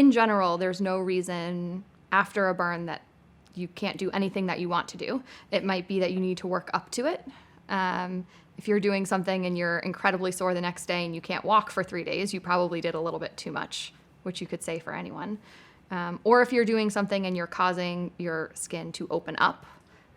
in general, there's no reason after a burn that you can't do anything that you want to do. It might be that you need to work up to it. If you're doing something and you're incredibly sore the next day and you can't walk for 3 days, you probably did a little bit too much, which you could say for anyone. Or if you're doing something and you're causing your skin to open up,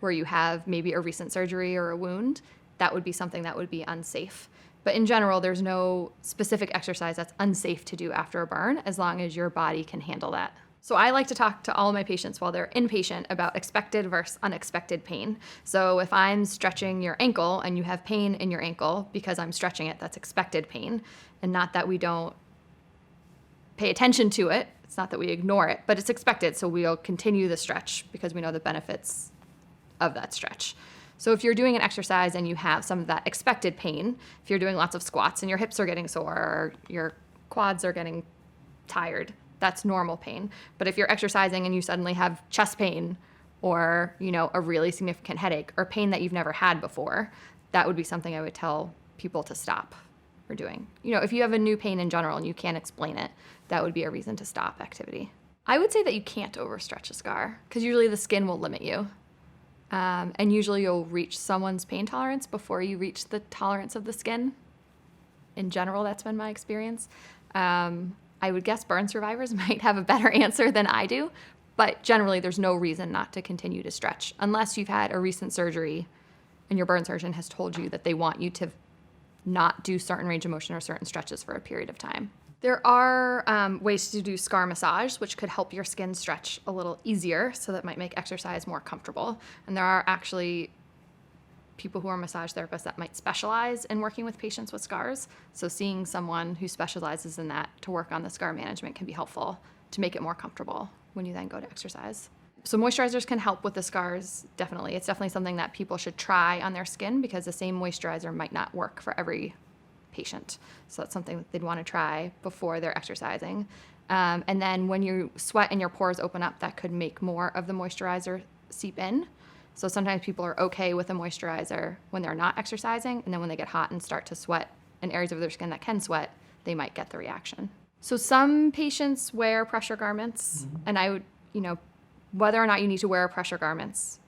where you have maybe a recent surgery or a wound, that would be something that would be unsafe. But in general, there's no specific exercise that's unsafe to do after a burn as long as your body can handle that. So I like to talk to all of my patients while they're inpatient about expected versus unexpected pain. So if I'm stretching your ankle and you have pain in your ankle because I'm stretching it, that's expected pain. And not that we don't pay attention to it. It's not that we ignore it, but it's expected. So we'll continue the stretch because we know the benefits of that stretch. So if you're doing an exercise and you have some of that expected pain, if you're doing lots of squats and your hips are getting sore or your quads are getting tired, that's normal pain. But if you're exercising and you suddenly have chest pain or, a really significant headache or pain that you've never had before, that would be something I would tell people to stop for doing. If you have a new pain in general and you can't explain it, that would be a reason to stop activity. I would say that you can't overstretch a scar because usually the skin will limit you. And usually you'll reach someone's pain tolerance before you reach the tolerance of the skin. In general, that's been my experience. I would guess burn survivors might have a better answer than I do, but generally there's no reason not to continue to stretch unless you've had a recent surgery and your burn surgeon has told you that they want you to not do certain range of motion or certain stretches for a period of time. There are ways to do scar massage, which could help your skin stretch a little easier, so that might make exercise more comfortable. And there are actually people who are massage therapists that might specialize in working with patients with scars. So seeing someone who specializes in that to work on the scar management can be helpful to make it more comfortable when you then go to exercise. So moisturizers can help with the scars, definitely. It's definitely something that people should try on their skin because the same moisturizer might not work for every patient. So that's something that they'd want to try before they're exercising. And then when you sweat and your pores open up, that could make more of the moisturizer seep in. So sometimes people are okay with a moisturizer when they're not exercising, and then when they get hot and start to sweat in areas of their skin that can sweat, they might get the reaction. So some patients wear pressure garments, and I would, whether or not you need to wear pressure garments,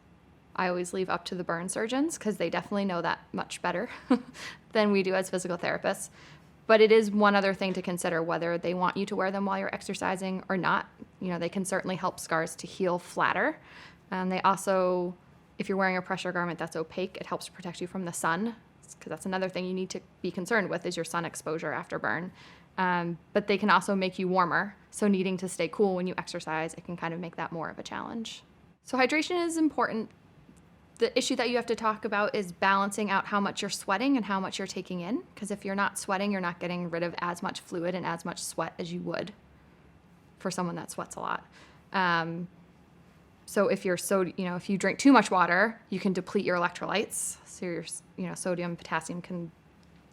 I always leave up to the burn surgeons because they definitely know that much better than we do as physical therapists. But it is one other thing to consider whether they want you to wear them while you're exercising or not. They can certainly help scars to heal flatter. They also, if you're wearing a pressure garment that's opaque, it helps protect you from the sun, because that's another thing you need to be concerned with is your sun exposure after burn. But they can also make you warmer. So needing to stay cool when you exercise, it can kind of make that more of a challenge. So hydration is important. The issue that you have to talk about is balancing out how much you're sweating and how much you're taking in. Because if you're not sweating, you're not getting rid of as much fluid and as much sweat as you would for someone that sweats a lot. So if if you drink too much water, you can deplete your electrolytes. So your, sodium, potassium can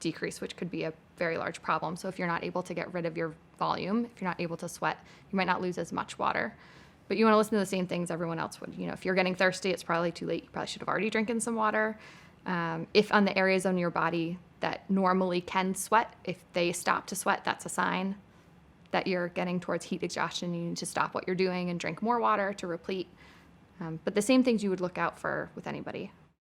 decrease, which could be a very large problem. So if you're not able to get rid of your volume, if you're not able to sweat, you might not lose as much water. But you want to listen to the same things everyone else would. If you're getting thirsty, it's probably too late. You probably should have already drinking some water. If on the areas on your body that normally can sweat, if they stop to sweat, that's a sign that you're getting towards heat exhaustion. You need to stop what you're doing and drink more water to replete. But the same things you would look out for with anybody.